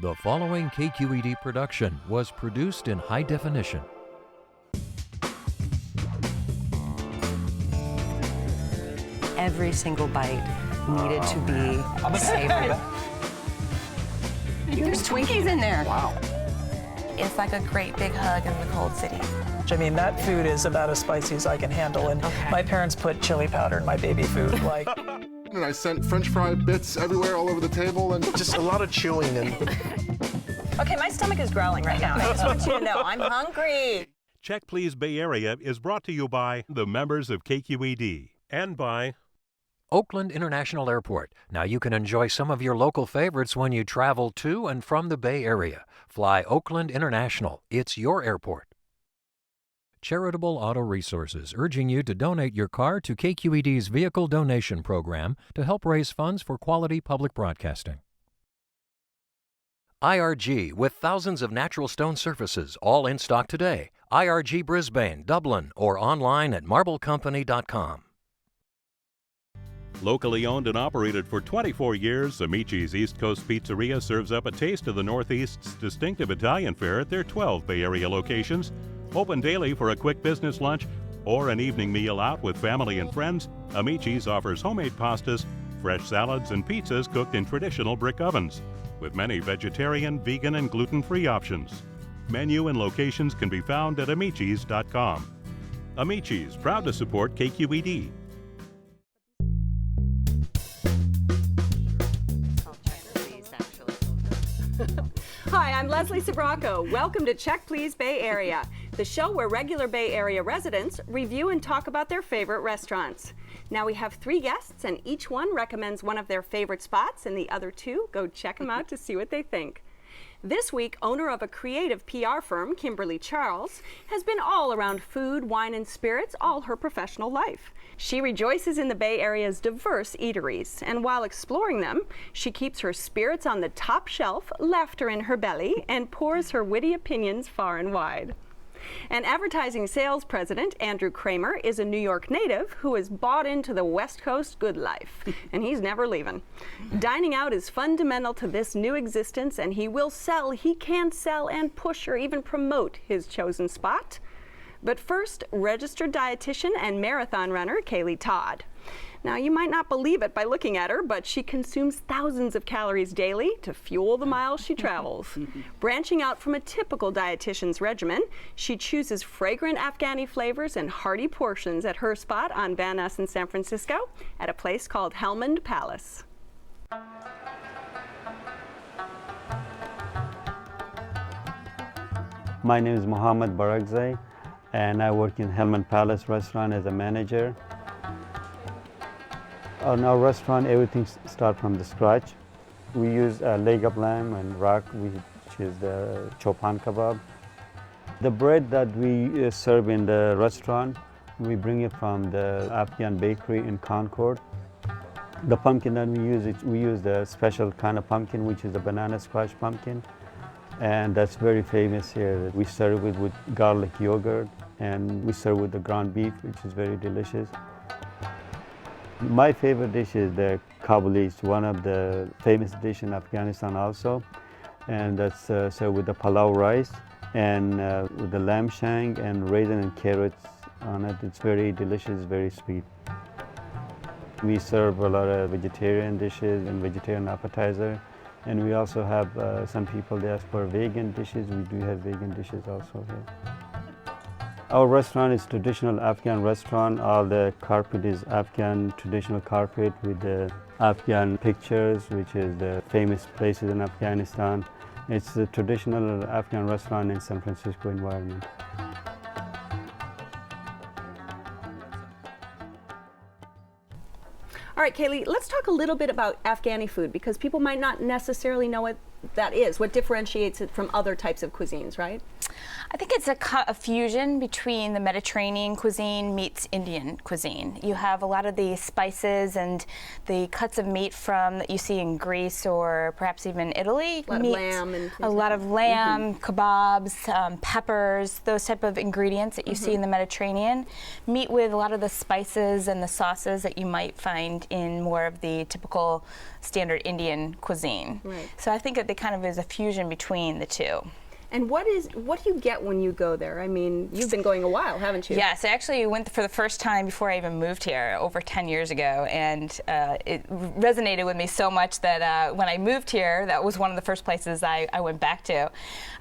The following KQED production was produced in high definition. Every single bite needed to be savored. There's Twinkies in there. Wow. It's like a great big hug in the cold city. I mean, that food is about as spicy as I can handle, and my parents put chili powder in my baby food. Like, And I sent French fry bits everywhere, all over the table, and just a lot of chewing. And Okay, my stomach is growling right now. I just want you to know I'm hungry. Check Please Bay Area is brought to you by the members of KQED and by Oakland International Airport. Now you can enjoy some of your local favorites when you travel to and from the Bay Area. Fly Oakland International. It's your airport. Charitable Auto Resources, urging you to donate your car to KQED's Vehicle Donation Program to help raise funds for quality public broadcasting. IRG, with thousands of natural stone surfaces, all in stock today. IRG Brisbane, Dublin, or online at marblecompany.com. Locally owned and operated for 24 years, Amici's East Coast Pizzeria serves up a taste of the Northeast's distinctive Italian fare at their 12 Bay Area locations. Open daily for a quick business lunch or an evening meal out with family and friends, Amici's offers homemade pastas, fresh salads, and pizzas cooked in traditional brick ovens, with many vegetarian, vegan, and gluten-free options. Menu and locations can be found at amicis.com. Amici's, proud to support KQED. Hi, I'm Leslie Sabraco. Welcome to Check Please Bay Area, the show where regular Bay Area residents review and talk about their favorite restaurants. Now we have 3 guests, and each one recommends one of their favorite spots, and the other 2 go check them out to see what they think. This week, owner of a creative PR firm, Kimberly Charles, has been all around food, wine, and spirits all her professional life. She rejoices in the Bay Area's diverse eateries, and while exploring them, she keeps her spirits on the top shelf, laughter in her belly, and pours her witty opinions far and wide. And advertising sales president Andrew Kramer is a New York native who has bought into the West Coast good life, and he's never leaving. Dining out is fundamental to this new existence, and he can sell and push or even promote his chosen spot. But first, registered dietitian and marathon runner Kaylee Todd. Now, you might not believe it by looking at her, but she consumes thousands of calories daily to fuel the miles she travels. Branching out from a typical dietitian's regimen, she chooses fragrant Afghani flavors and hearty portions at her spot on Van Ness in San Francisco at a place called Helmand Palace. My name is Mohammed Barakzai, and I work in Helmand Palace restaurant as a manager. In our restaurant, everything starts from the scratch. We use leg of lamb and rack, which is the chopan kebab. The bread that we serve in the restaurant, we bring it from the Afghan bakery in Concord. The pumpkin that we use the special kind of pumpkin, which is a banana squash pumpkin, and that's very famous here. We serve it with garlic yogurt, and we serve with the ground beef, which is very delicious. My favorite dish is the bubbly. It's one of the famous dishes in Afghanistan also, and that's served with the palau rice and with the lamb shank and raisin and carrots on it. It's very delicious, very sweet. We serve a lot of vegetarian dishes and vegetarian appetizer, and we also have some people they ask for vegan dishes. We do have vegan dishes also here. Our restaurant is traditional Afghan restaurant. All the carpet is Afghan traditional carpet with the Afghan pictures, which is the famous places in Afghanistan. It's a traditional Afghan restaurant in San Francisco environment. All right, Kaylee, let's talk a little bit about Afghani food, because people might not necessarily know what that is, what differentiates it from other types of cuisines, right? I think it's a fusion between the Mediterranean cuisine meets Indian cuisine. You have a lot of the spices and the cuts of meat from that you see in Greece or perhaps even Italy. A lot of lamb and a lot of lamb, kebabs, peppers, those type of ingredients that you see in the Mediterranean. Meet with a lot of the spices and the sauces that you might find in more of the typical standard Indian cuisine. Right. So I think that they kind of is a fusion between the two. And what do you get when you go there? I mean, you've been going a while, haven't you? Yes, I actually went for the first time before I even moved here over 10 years ago, and it resonated with me so much that when I moved here, that was one of the first places I went back to.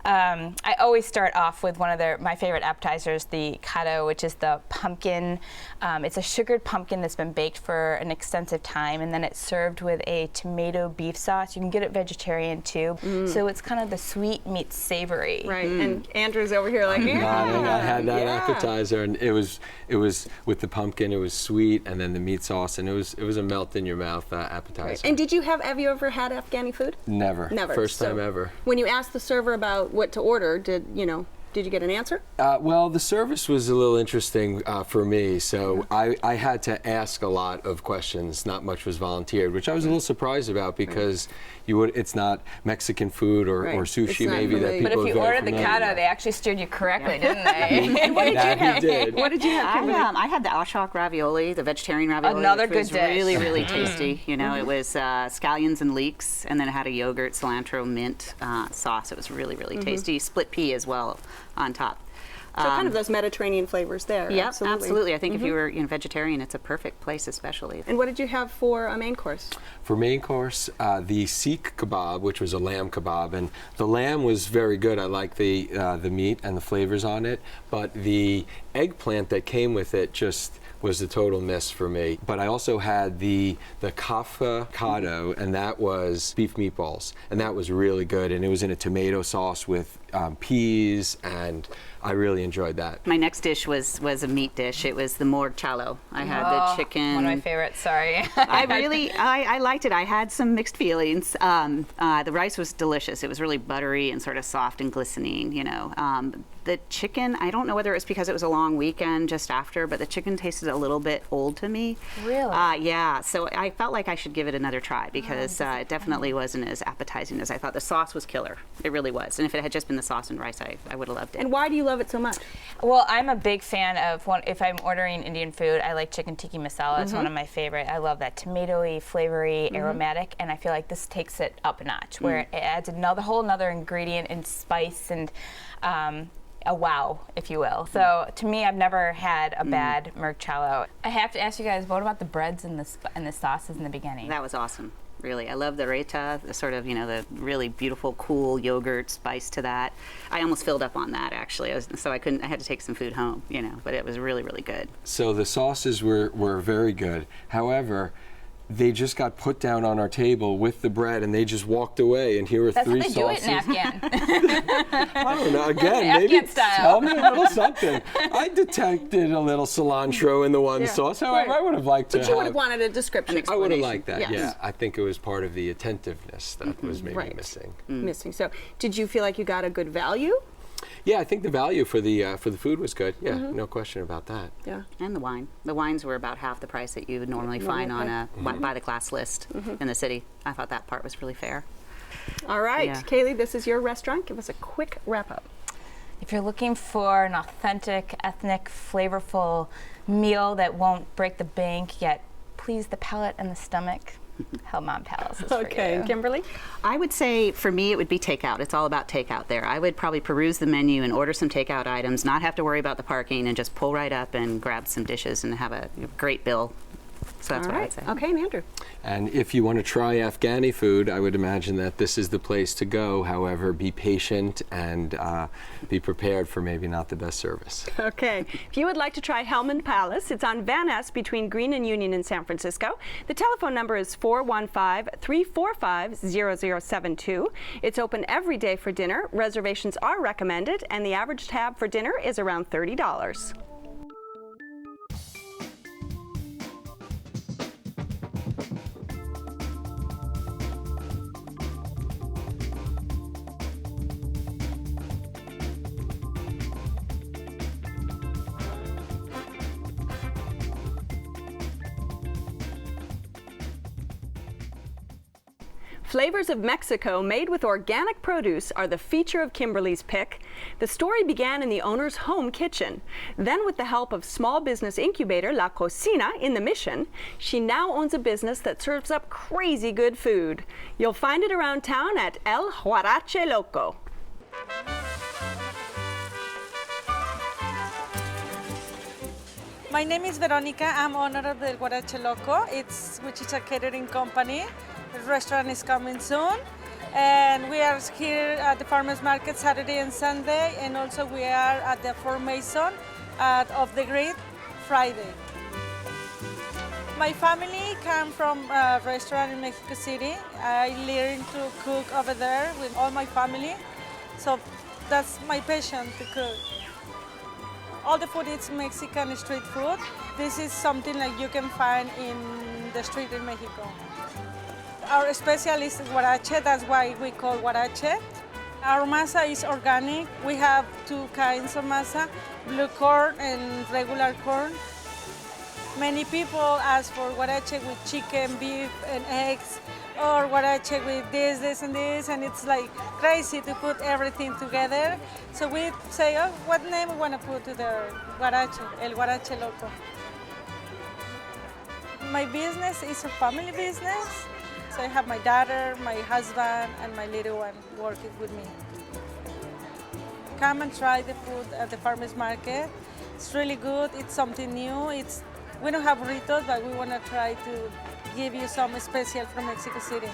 I always start off with one of my favorite appetizers, the kado, which is the pumpkin. It's a sugared pumpkin that's been baked for an extensive time, and then it's served with a tomato beef sauce. You can get it vegetarian too. So it's kind of the sweet meets savory. Right, and Andrew's over here like, I had that appetizer, and it was with the pumpkin. It was sweet, and then the meat sauce, and it was a melt in your mouth appetizer. Right. And have you ever had Afghani food? Never. First time ever. When you asked the server about what to order, did you get an answer? Well, the service was a little interesting for me, so I had to ask a lot of questions. Not much was volunteered, which I was a little surprised about because it's not Mexican food or sushi maybe that people. But if you ordered the kado, they actually steered you correctly, didn't they? And what did you have? Did. What did you have? I had the Ashok ravioli, the vegetarian ravioli. Another which was good dish. Really, really tasty. You know, it was scallions and leeks, and then it had a yogurt, cilantro, mint sauce. It was really, really tasty. Split pea as well on top. So kind of those Mediterranean flavors there. Yeah, absolutely. I think if you were vegetarian, it's a perfect place, especially. And what did you have for a main course? For main course, the Sikh kebab, which was a lamb kebab, and the lamb was very good. I like the meat and the flavors on it, but the eggplant that came with it just was a total miss for me. But I also had the kaffa kado, and that was beef meatballs, and that was really good. And it was in a tomato sauce with peas, and I really enjoyed that. My next dish was a meat dish. It was the morg chalo. I had the chicken. One of my favorites, sorry. I liked it. I had some mixed feelings. The rice was delicious. It was really buttery and sort of soft and glistening, you know. The chicken, I don't know whether it was because it was a long weekend just after, but the chicken tasted a little bit old to me. Really? Yeah, so I felt like I should give it another try because it definitely wasn't as appetizing as I thought. The sauce was killer. It really was. And if it had just been the sauce and rice, I would have loved it. And why do you love it so much? Well, I'm a big fan of if I'm ordering Indian food, I like chicken tikka masala. It's one of my favorite. I love that tomatoey, flavory, aromatic, and I feel like this takes it up a notch, where it adds whole another ingredient and spice and a wow, if you will. So to me, I've never had a bad morg chalo. I have to ask you guys, what about the breads and the sauces in the beginning? That was awesome. Really, I love the raita, the sort of, the really beautiful, cool yogurt spice to that. I almost filled up on that, actually. I had to take some food home, but it was really, really good. So the sauces were very good. However, they just got put down on our table with the bread, and they just walked away. And here are three sauces. That's how they do it in Afghan. I don't know. Again, maybe tell me a little something. I detected a little cilantro in the one sauce. However, I would have liked to. But you would have wanted a description. I would have liked that. Yes. Yeah, I think it was part of the attentiveness that was maybe missing. Missing. So, did you feel like you got a good value? Yeah, I think the value for the food was good. Yeah, no question about that. Yeah, and the wine. The wines were about half the price that you would normally find on a by the class list in the city. I thought that part was really fair. All right, Kaylee, this is your restaurant. Give us a quick wrap up. If you're looking for an authentic, ethnic, flavorful meal that won't break the bank yet please the palate and the stomach, Helmand Palace is for you. Okay, Kimberly? I would say for me it would be takeout. It's all about takeout there. I would probably peruse the menu and order some takeout items, not have to worry about the parking, and just pull right up and grab some dishes and have a great bill. So that's what I would say. Okay, and Andrew? And if you want to try Afghani food, I would imagine that this is the place to go. However, be patient and be prepared for maybe not the best service. Okay. If you would like to try Helmand Palace, it's on Van Ness between Green and Union in San Francisco. The telephone number is 415-345-0072. It's open every day for dinner. Reservations are recommended, and the average tab for dinner is around $30. Flavors of Mexico made with organic produce are the feature of Kimberly's pick. The story began in the owner's home kitchen. Then, with the help of small business incubator La Cocina in the Mission, she now owns a business that serves up crazy good food. You'll find it around town at El Huarache Loco. My name is Veronica. I'm owner of the Huarache Loco, which is a catering company. The restaurant is coming soon. And we are here at the Farmers Market Saturday and Sunday, and also we are at the Fort Mason at Off the Grid Friday. My family come from a restaurant in Mexico City. I learned to cook over there with all my family. So that's my passion, to cook. All the food is Mexican street food. This is something like you can find in the street in Mexico. Our specialist is huarache, that's why we call huarache. Our masa is organic. We have two kinds of masa, blue corn and regular corn. Many people ask for huarache with chicken, beef, and eggs, or huarache with this, and this, and it's like crazy to put everything together. So we say, oh, what name we want to put to the huarache, El Huarache Loco. My business is a family business. So I have my daughter, my husband, and my little one working with me. Come and try the food at the farmers market. It's really good. It's something new. We don't have burritos, but we want to try to give you some special from Mexico City.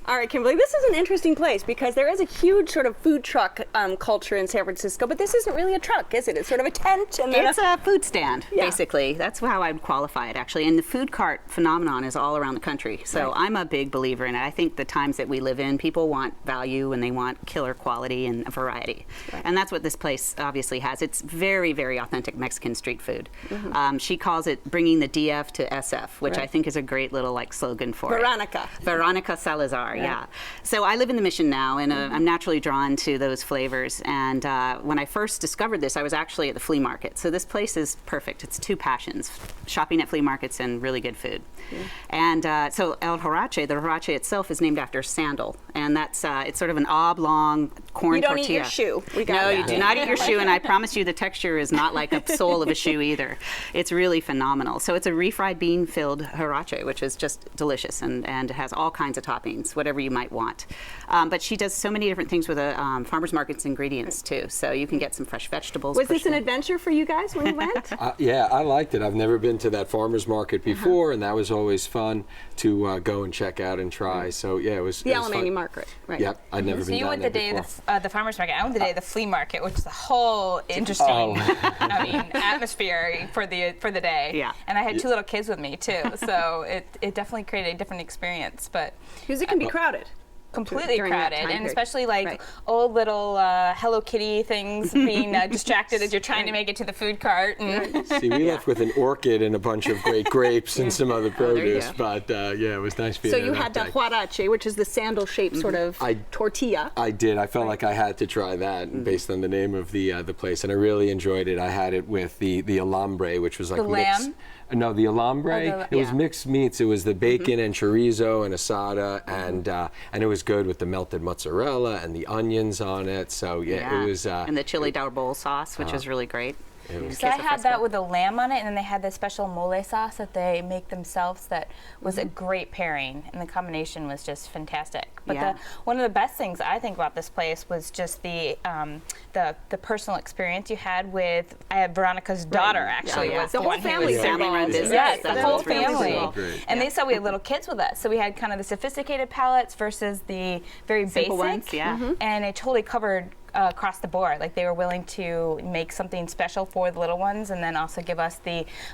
All right, Kimberly, this is an interesting place because there is a huge sort of food truck culture in San Francisco, but this isn't really a truck, is it? It's sort of a tent. And it's a food stand, basically. That's how I would qualify it, actually. And the food cart phenomenon is all around the country. So I'm a big believer in it. I think the times that we live in, people want value and they want killer quality and variety. And that's what this place obviously has. It's very, very authentic Mexican street food. She calls it bringing the DF to SF, which I think is a great little slogan for Veronica. Veronica Salazar. Yeah. So I live in the Mission now, and I'm naturally drawn to those flavors. And when I first discovered this, I was actually at the flea market. So this place is perfect. It's two passions: shopping at flea markets and really good food. And so El Huarache, the huarache itself, is named after a sandal, and that's it's sort of an oblong corn tortilla. You don't eat your shoe. No, you do not eat your shoe, and I promise you, the texture is not like a sole of a shoe either. It's really phenomenal. So it's a refried bean-filled huarache, which is just delicious, and it has all kinds of toppings, whatever you might want. But she does so many different things with farmers market's ingredients too. So you can get some fresh vegetables. Was this an adventure for you guys when you went? Yeah, I liked it. I've never been to that farmers market before, and that was always fun to go and check out and try. So yeah, it was the Alamany Market, right? Yep, I'd never been So you down went there the day before. of the farmers market. I went the day of the flea market, which is a whole interesting, atmosphere for the day. Yeah. And I had two little kids with me too, so it definitely created a different experience. But because it can be crowded. Completely crowded, and period. especially old little Hello Kitty things being distracted as you're trying to make it to the food cart. And See, we left with an orchid and a bunch of great grapes and some other produce, but yeah, it was nice being So there you that had the day. huarache, which is the sandal-shaped sort of tortilla. I did. I felt like I had to try that based on the name of the place, and I really enjoyed it. I had it with the alambre, which was like the lamb. No, the alambre. It was mixed meats. It was the bacon and chorizo and asada, and it was good with the melted mozzarella and the onions on it. So yeah, it was. And the chili bowl sauce, which was really great. So I had that with a lamb on it, and then they had this special mole sauce that they make themselves that was a great pairing, and the combination was just fantastic. But one of the best things I think about this place was just the personal experience you had with Veronica's daughter actually was the whole one who family was run business. Yes, the That's whole really family. cool. And they said we had little kids with us, so we had kind of the sophisticated palettes versus the very Simple basic ones, and it totally covered across the board. Like they were willing to make something special for the little ones, and then also give us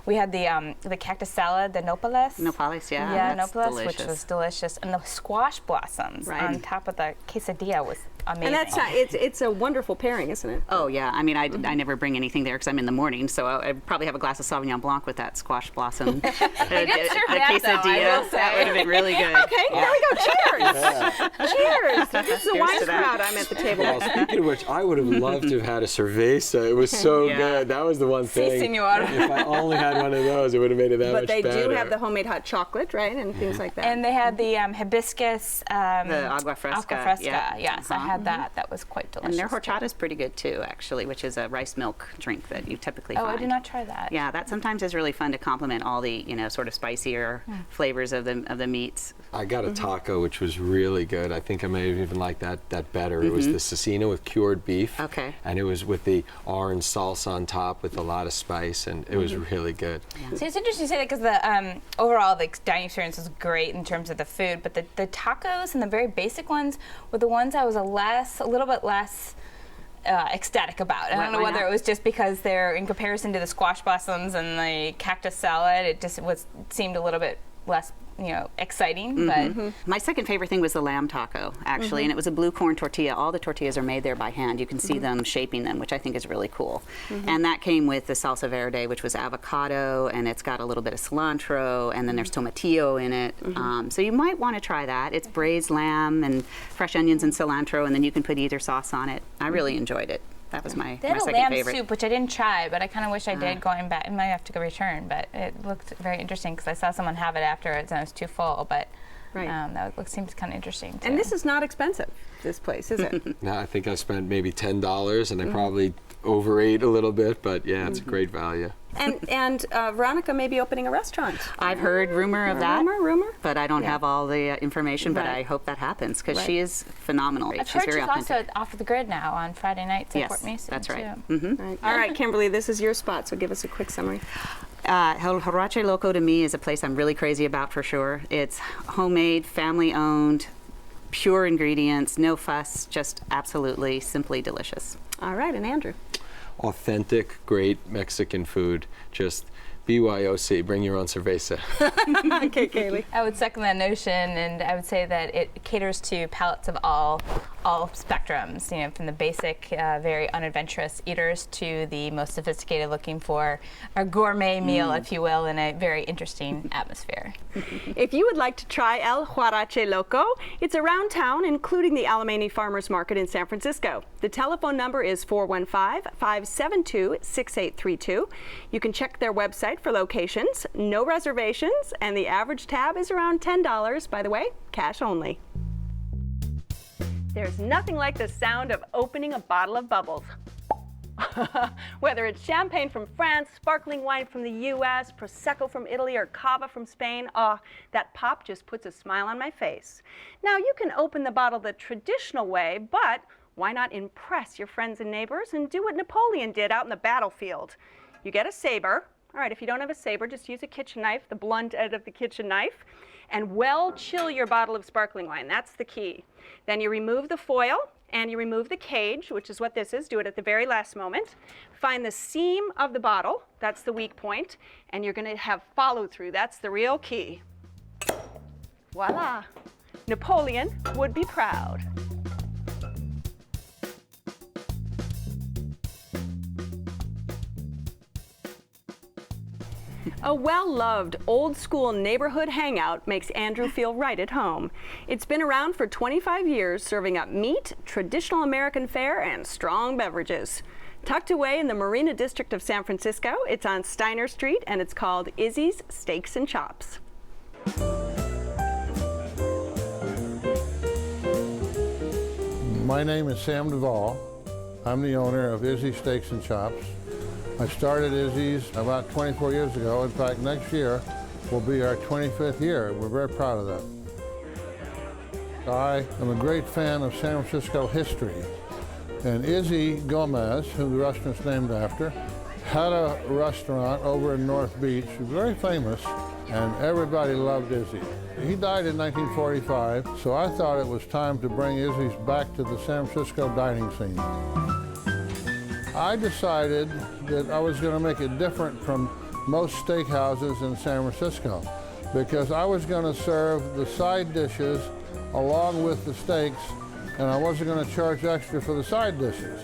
we had the cactus salad, the Nopales. Nopales, Yeah, that's Nopales, delicious. which was delicious, and the squash blossoms on top of the quesadilla was amazing. And that's it's a wonderful pairing, isn't it? Oh yeah, I mean, I never bring anything there because I'm in the morning, so I probably have a glass of Sauvignon Blanc with that squash blossom. I didn't serve that, though, I will say. That would have been really good. Okay, there we go. Cheers! Cheers! This is the wine crowd. I'm at the table. Well, speaking of which, I would have loved to have had a cerveza. It was so good. That was the one thing. Senor. If I only had one of those, it would have made it that much better. But they do have the homemade hot chocolate, right, and things like that. And they had the hibiscus. The agua fresca. Agua fresca, yes, I had that. That was quite delicious. And their horchata is pretty good too, actually, which is a rice milk drink that you typically find. Oh, I did not try that. Yeah, that sometimes is really fun to complement all the, sort of spicier flavors of the meats. I got a taco, which was really good. I think I may have even liked that better. It was the cecina with cured beef. Okay. And it was with the orange salsa on top with a lot of spice, and it was really good. Yeah. So it's interesting to say that because the overall the dining experience was great in terms of the food, but the tacos and the very basic ones were the ones I was a little bit less ecstatic about. I don't know whether it was just because they're in comparison to the squash blossoms and the cactus salad, it seemed a little bit less exciting. But my second favorite thing was the lamb taco, actually, and it was a blue corn tortilla. All the tortillas are made there by hand. You can see them shaping them, which I think is really cool. And that came with the salsa verde, which was avocado, and it's got a little bit of cilantro, and then there's tomatillo in it. So you might want to try that. It's braised lamb and fresh onions and cilantro, and then you can put either sauce on it. I really enjoyed it. That was my they had second a lamb favorite. soup, which I didn't try, but I kind of wish I did going back. I might have to go return, but it looked very interesting because I saw someone have it afterwards and I was too full, but seems kind of interesting too. And this is not expensive, this place, is it? No, I think I spent maybe $10, and I probably overate a little bit, but yeah, it's a great value. And Veronica may be opening a restaurant. I've heard rumor of that. Rumor? But I don't have all the information, but I hope that happens because she is phenomenal. I've She's heard very she's authentic. also off the grid now on Friday nights at Fort Mason. That's right. All right, Kimberly, this is your spot, so give us a quick summary. Huarache Loco to me is a place I'm really crazy about for sure. It's homemade, family-owned, pure ingredients, no fuss, just absolutely, simply delicious. All right, and Andrew? Authentic, great Mexican food. Just BYOC, bring your own cerveza. Okay, Kaylee. I would second that notion, and I would say that it caters to palates of all spectrums, from the basic, very unadventurous eaters to the most sophisticated, looking for a gourmet meal, if you will, in a very interesting atmosphere. If you would like to try El Huarache Loco, it's around town, including the Alemany Farmers Market in San Francisco. The telephone number is 415-572-6832. You can check their website for locations, no reservations, and the average tab is around $10, by the way, cash only. There's nothing like the sound of opening a bottle of bubbles. Whether it's champagne from France, sparkling wine from the US, Prosecco from Italy, or Cava from Spain, that pop just puts a smile on my face. Now, you can open the bottle the traditional way, but why not impress your friends and neighbors and do what Napoleon did out in the battlefield? You get a saber. All right, if you don't have a saber, just use a kitchen knife, the blunt end of the kitchen knife, and well chill your bottle of sparkling wine. That's the key. Then you remove the foil and you remove the cage, which is what this is. Do it at the very last moment. Find the seam of the bottle. That's the weak point. And you're going to have follow through. That's the real key. Voila. Napoleon would be proud. A well-loved, old-school neighborhood hangout makes Andrew feel right at home. It's been around for 25 years, serving up meat, traditional American fare, and strong beverages. Tucked away in the Marina District of San Francisco, it's on Steiner Street, and it's called Izzy's Steaks and Chops. My name is Sam Duvall. I'm the owner of Izzy's Steaks and Chops. I started Izzy's about 24 years ago. In fact, next year will be our 25th year. We're very proud of that. I am a great fan of San Francisco history. And Izzy Gomez, who the restaurant's named after, had a restaurant over in North Beach, very famous, and everybody loved Izzy. He died in 1945, so I thought it was time to bring Izzy's back to the San Francisco dining scene. I decided that I was going to make it different from most steakhouses in San Francisco because I was going to serve the side dishes along with the steaks and I wasn't going to charge extra for the side dishes.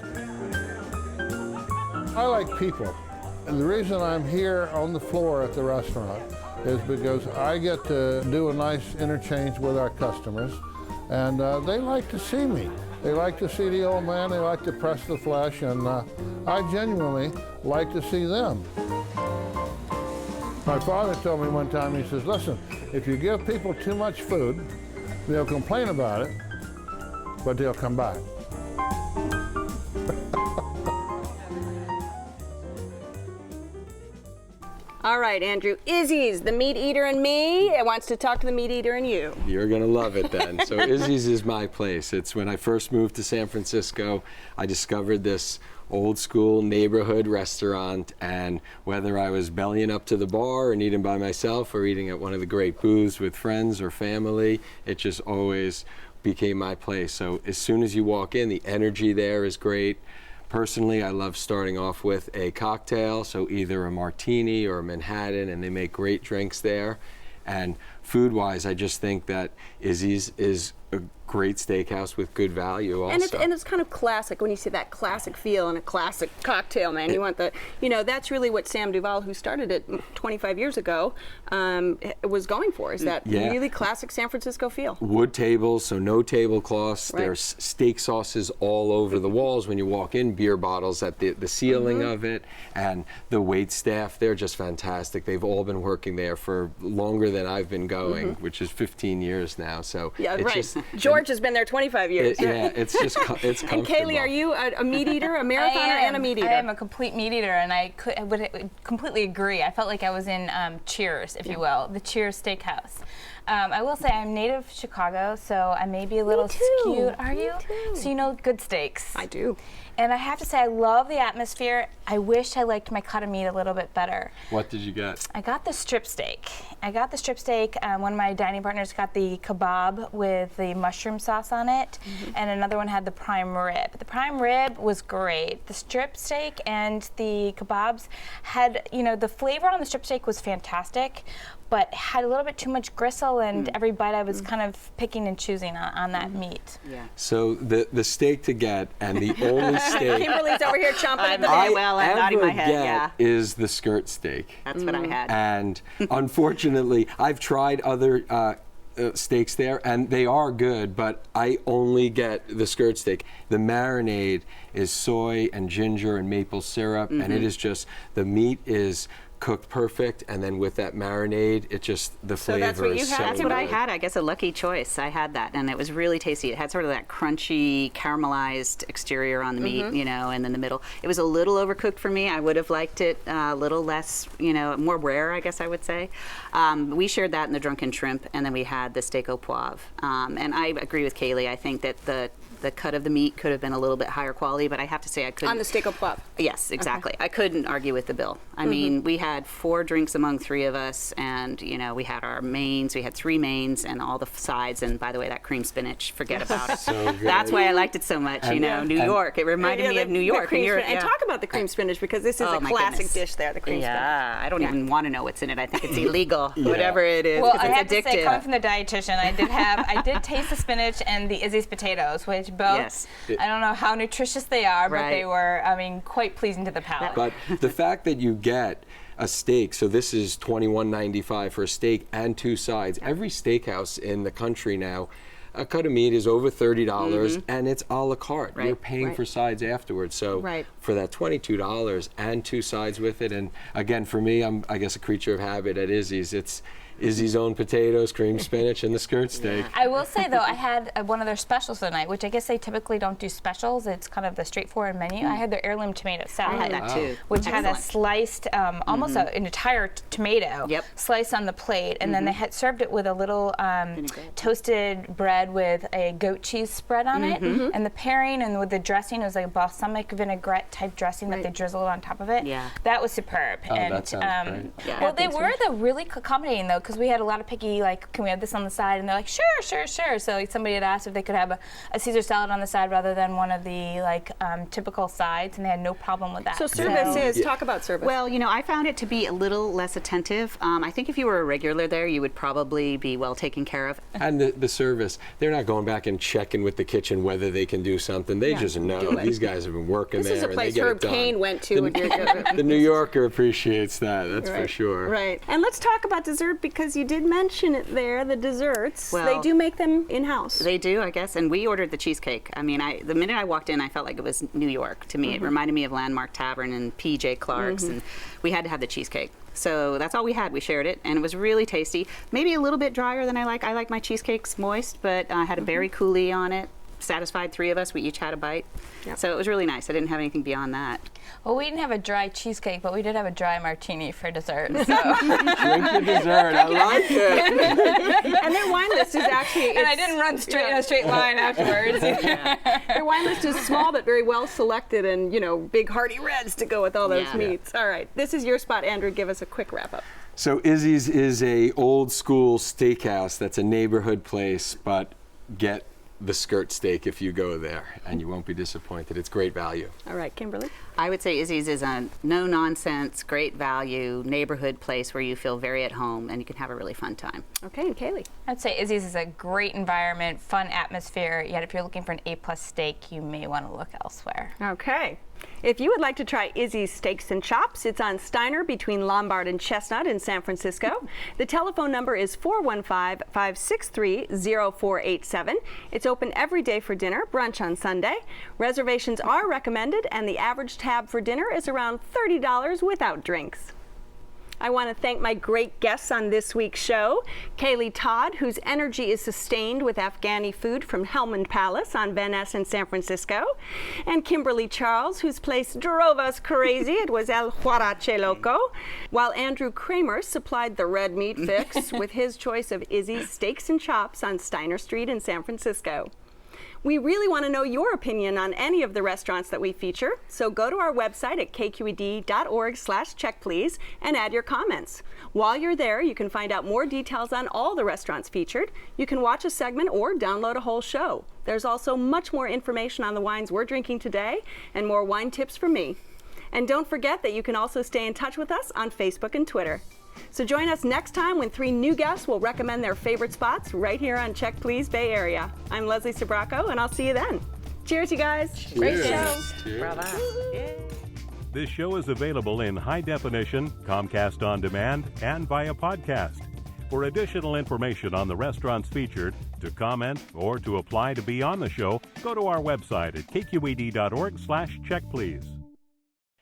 I like people. And the reason I'm here on the floor at the restaurant is because I get to do a nice interchange with our customers, and they like to see me. They like to see the old man, they like to press the flesh, and I genuinely like to see them. My father told me one time, he says, listen, if you give people too much food, they'll complain about it, but they'll come back. All right, Andrew. Izzy's the meat eater in me. It wants to talk to the meat eater in you. You're gonna love it then. So Izzy's is my place. It's when I first moved to San Francisco, I discovered this old school neighborhood restaurant, and whether I was bellying up to the bar and eating by myself or eating at one of the great booths with friends or family, it just always became my place. So as soon as you walk in, the energy there is great. Personally, I love starting off with a cocktail, so either a martini or a Manhattan, and they make great drinks there. And food-wise, I just think that Izzy's is a great steakhouse with good value also. And it's kind of classic when you see that classic feel and a classic cocktail, man. You want the, you know, that's really what Sam Duvall, who started it 25 years ago, was going for, is that really classic San Francisco feel. Wood tables, so no tablecloths. Right. There's steak sauces all over the walls when you walk in, beer bottles at the ceiling of it, and the wait staff, they're just fantastic. They've all been working there for longer than I've been going, which is 15 years now. So yeah, it's right. just, George has been there 25 years. Yeah, it's just it's comfortable. And Kaylee, are you a meat eater, a marathoner, and a meat eater? I am a complete meat eater, and I would completely agree. I felt like I was in Cheers, if you will, the Cheers Steakhouse. I will say I'm native Chicago, so I may be a little skewed. Are you? So you know good steaks. I do. And I have to say, I love the atmosphere. I wish I liked my cut of meat a little bit better. What did you get? I got the strip steak. One of my dining partners got the kebab with the mushroom sauce on it, and another one had the prime rib. The prime rib was great. The strip steak and the kebabs had, you know, the flavor on the strip steak was fantastic, but had a little bit too much gristle, and every bite I was kind of picking and choosing on that meat. Yeah. So the steak to get, and the only steak Kimberly's over here chomping at the I bit. Well, I'm nodding my head, get is the skirt steak. That's what I had. And unfortunately, I've tried other steaks there, and they are good, but I only get the skirt steak. The marinade is soy and ginger and maple syrup, and it is just, the meat is cooked perfect, and then with that marinade, it just, the flavor that's what you is had? so That's good. what I had. I guess a lucky choice. I had that, and it was really tasty. It had sort of that crunchy, caramelized exterior on the meat, you know, and then the middle. It was a little overcooked for me. I would have liked it a little less, you know, more rare, I guess I would say. We shared that in the Drunken Shrimp, and then we had the steak au poivre. And I agree with Kaylee. I think that the cut of the meat could have been a little bit higher quality, but I have to say I couldn't. On the steak au poivre. Yes, exactly. I couldn't argue with the bill. I mean, we had 4 drinks among 3 of us, and you know, we had our mains. We had 3 mains and all the sides. And by the way, that cream spinach, forget about it. So good. That's why I liked it so much. You know, New York. It reminded me of New York. And talk about the cream spinach, because this is Oh, a my classic goodness. dish there, the cream spinach. Yeah, I don't even want to know what's in it. I think it's illegal, whatever it is, Well, because I it's have to say, addictive. coming from the dietitian, I did taste the spinach and the Izzy's potatoes, which both, I don't know how nutritious they are, but they were, I mean, quite pleasing to the palate. But the fact that you get a steak, so this is $21.95 for a steak and 2 sides. Every steakhouse in the country now, a cut of meat is over $30, and it's a la carte. You're paying for sides afterwards. So for that $22 and 2 sides with it, and again, for me, I'm, I guess, a creature of habit at Izzy's. It's Izzy's own potatoes, cream spinach, and the skirt steak. I will say, though, I had one of their specials tonight, which I guess they typically don't do specials. It's kind of the straightforward menu. I had their heirloom tomato salad. I had that too. Which had a sliced, almost an entire tomato sliced on the plate, and then they had served it with a little toasted bread with a goat cheese spread on it. And the pairing and with the dressing, it was like a balsamic vinaigrette type dressing that they drizzled on top of it. Yeah. That was superb. Oh, and that sounds great. Yeah, well, they were really accommodating, though. because we had a lot of picky, like, can we have this on the side? And they're like, sure, sure, sure. So like, somebody had asked if they could have a Caesar salad on the side rather than one of the like typical sides, and they had no problem with that. So service is, talk about service. Well, you know, I found it to be a little less attentive. I think if you were a regular there, you would probably be well taken care of. And the service, they're not going back and checking with the kitchen whether they can do something. They just know. These guys have been working this there. This is a place Herb Cain went to. The New Yorker appreciates that, that's for sure. Right. And let's talk about dessert, because you did mention it there, the desserts. Well, they do make them in-house. They do, I guess. And we ordered the cheesecake. I mean, the minute I walked in, I felt like it was New York to me. It reminded me of Landmark Tavern and P.J. Clark's, and we had to have the cheesecake. So that's all we had. We shared it, and it was really tasty. Maybe a little bit drier than I like. I like my cheesecakes moist, but I had a berry coulis on it. Satisfied 3 of us. We each had a bite. Yep. So it was really nice. I didn't have anything beyond that. Well, we didn't have a dry cheesecake, but we did have a dry martini for dessert. So. Drink your dessert. I like it. And their wine list is actually... And I didn't run straight in a straight line afterwards. Their wine list is small but very well selected, and, you know, big hearty reds to go with all those meats. All right. This is your spot, Andrew. Give us a quick wrap-up. So Izzy's is a old school steakhouse that's a neighborhood place, but get the skirt steak if you go there, and you won't be disappointed. It's great value. All right, Kimberly? I would say Izzy's is a no-nonsense, great value neighborhood place where you feel very at home and you can have a really fun time. Okay, and Kaylee? I'd say Izzy's is a great environment, fun atmosphere, yet if you're looking for an A+ steak, you may want to look elsewhere. Okay. If you would like to try Izzy's Steaks and Chops, it's on Steiner between Lombard and Chestnut in San Francisco. The telephone number is 415-563-0487. It's open every day for dinner, brunch on Sunday. Reservations are recommended, and the average tab for dinner is around $30 without drinks. I want to thank my great guests on this week's show. Kaylee Todd, whose energy is sustained with Afghani food from Helmand Palace on Van Ness in San Francisco. And Kimberly Charles, whose place drove us crazy. It was El Huarache Loco. While Andrew Kramer supplied the red meat fix with his choice of Izzy's Steaks and Chops on Steiner Street in San Francisco. We really want to know your opinion on any of the restaurants that we feature, so go to our website at kqed.org/checkplease and add your comments. While you're there, you can find out more details on all the restaurants featured. You can watch a segment or download a whole show. There's also much more information on the wines we're drinking today and more wine tips from me. And don't forget that you can also stay in touch with us on Facebook and Twitter. So join us next time when 3 new guests will recommend their favorite spots right here on Check Please Bay Area. I'm Leslie Sabraco, and I'll see you then. Cheers, you guys. Cheers. Great show. Cheers. Bravo. This show is available in high definition, Comcast On Demand, and via podcast. For additional information on the restaurants featured, to comment, or to apply to be on the show, go to our website at kqed.org/checkplease.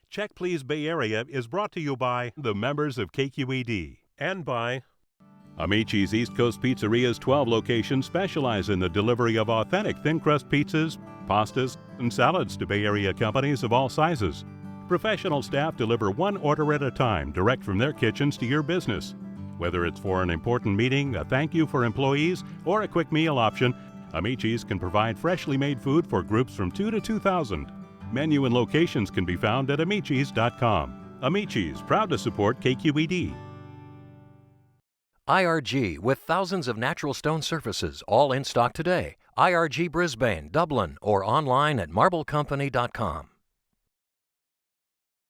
Check Please Bay Area is brought to you by the members of KQED and by Amici's East Coast Pizzeria's 12 locations specialize in the delivery of authentic thin crust pizzas, pastas, and salads to Bay Area companies of all sizes. Professional staff deliver one order at a time direct from their kitchens to your business. Whether it's for an important meeting, a thank you for employees, or a quick meal option, Amici's can provide freshly made food for groups from 2 to 2,000. Menu and locations can be found at amicis.com. Amici's, proud to support KQED. IRG, with thousands of natural stone surfaces, all in stock today. IRG Brisbane, Dublin, or online at marblecompany.com.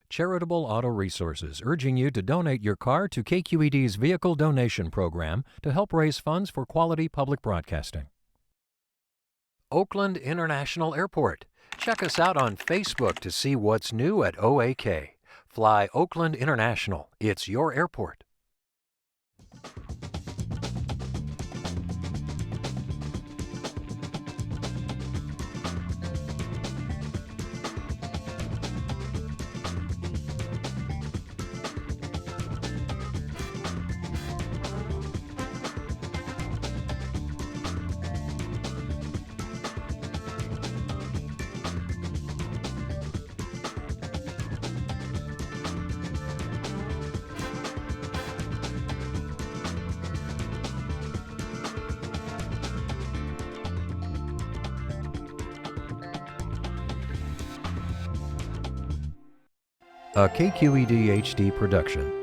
Charitable Auto Resources, urging you to donate your car to KQED's Vehicle Donation Program to help raise funds for quality public broadcasting. Oakland International Airport. Check us out on Facebook to see what's new at OAK. Fly Oakland International. It's your airport. A KQED HD production.